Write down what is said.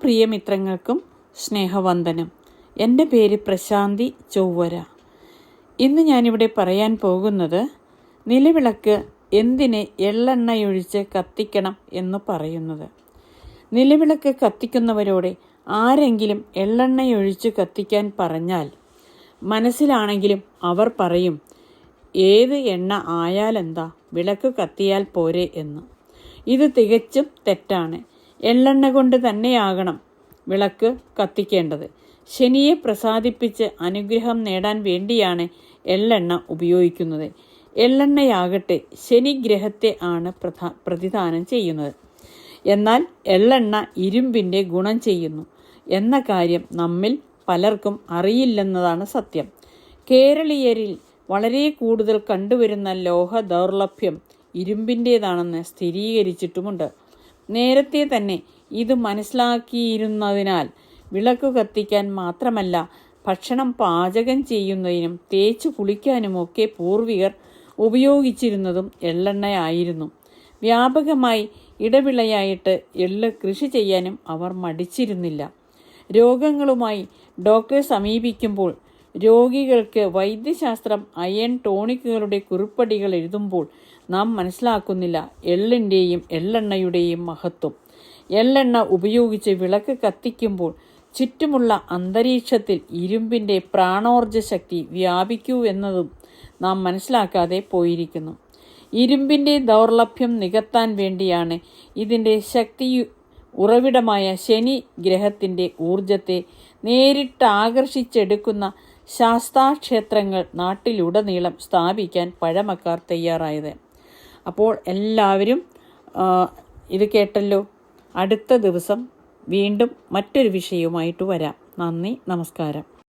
പ്രിയമിത്രങ്ങൾക്കും സ്നേഹവന്ദനം. എൻ്റെ പേര് പ്രശാന്തി ചൊവ്വര. ഇന്ന് ഞാനിവിടെ പറയാൻ പോകുന്നത് നിലവിളക്ക് എന്തിന് എള്ളെണ്ണയൊഴിച്ച് കത്തിക്കണം എന്ന് പറയുന്നത്. നിലവിളക്ക് കത്തിക്കുന്നവരോട് ആരെങ്കിലും എള്ളെണ്ണയൊഴിച്ച് കത്തിക്കാൻ പറഞ്ഞാൽ മനസ്സിലാണെങ്കിലും അവർ പറയും, ഏത് എണ്ണ ആയാലെന്താ, വിളക്ക് കത്തിയാൽ പോരെ എന്ന്. ഇത് തികച്ചും തെറ്റാണ്. എള്ളെണ്ണ കൊണ്ട് തന്നെയാകണം വിളക്ക് കത്തിക്കേണ്ടത്. ശനിയെ പ്രസാദിപ്പിച്ച് അനുഗ്രഹം നേടാൻ വേണ്ടിയാണ് എള്ളെണ്ണ ഉപയോഗിക്കുന്നത്. എള്ളെണ്ണയാകട്ടെ ശനിഗ്രഹത്തെ ആണ് പ്രതിദാനം ചെയ്യുന്നത്. എന്നാൽ എള്ളെണ്ണ ഇരുമ്പിൻ്റെ ഗുണം ചെയ്യുന്നു എന്ന കാര്യം നമ്മിൽ പലർക്കും അറിയില്ലെന്നതാണ് സത്യം. കേരളീയരിൽ വളരെ കൂടുതൽ കണ്ടുവരുന്ന ലോഹ ദൗർലഭ്യം ഇരുമ്പിൻ്റേതാണെന്ന് സ്ഥിരീകരിച്ചിട്ടുമുണ്ട്. നേരത്തെ തന്നെ ഇത് മനസ്സിലാക്കിയിരുന്നതിനാൽ വിളക്ക് കത്തിക്കാൻ മാത്രമല്ല, ഭക്ഷണം പാചകം ചെയ്യുന്നതിനും തേച്ചു കുളിക്കാനുമൊക്കെ പൂർവികർ ഉപയോഗിച്ചിരുന്നതും എള്ളെണ്ണയായിരുന്നു. വ്യാപകമായി ഇടവിളയായിട്ട് എള്ള് കൃഷി ചെയ്യാനും അവർ മടിച്ചിരുന്നില്ല. രോഗങ്ങളുമായി ഡോക്ടറെ സമീപിക്കുമ്പോൾ രോഗികൾക്ക് വൈദ്യശാസ്ത്രം അയൺ ടോണിക്കുകളുടെ കുറിപ്പടികൾ എഴുതുമ്പോൾ നാം മനസ്സിലാക്കുന്നില്ല എള്ളിൻ്റെയും എള്ളെണ്ണയുടെയും മഹത്വം. എള്ളെണ്ണ ഉപയോഗിച്ച് വിളക്ക് കത്തിക്കുമ്പോൾ ചുറ്റുമുള്ള അന്തരീക്ഷത്തിൽ ഇരുമ്പിൻ്റെ പ്രാണോർജ ശക്തി വ്യാപിക്കൂ എന്നതും നാം മനസ്സിലാക്കാതെ പോയിരിക്കുന്നു. ഇരുമ്പിൻ്റെ ദൗർലഭ്യം നികത്താൻ വേണ്ടിയാണ് ഇതിൻ്റെ ശക്തി ഉറവിടമായ ശനി ഗ്രഹത്തിൻ്റെ ഊർജത്തെ നേരിട്ട് ആകർഷിച്ചെടുക്കുന്ന ശാസ്താക്ഷേത്രങ്ങൾ നാട്ടിലുടനീളം സ്ഥാപിക്കാൻ പഴമക്കാർ തയ്യാറായത്. അപ്പോൾ എല്ലാവരും ഇത് കേട്ടല്ലോ. അടുത്ത ദിവസം വീണ്ടും മറ്റൊരു വിഷയവുമായിട്ട് വരാം. നന്ദി, നമസ്കാരം.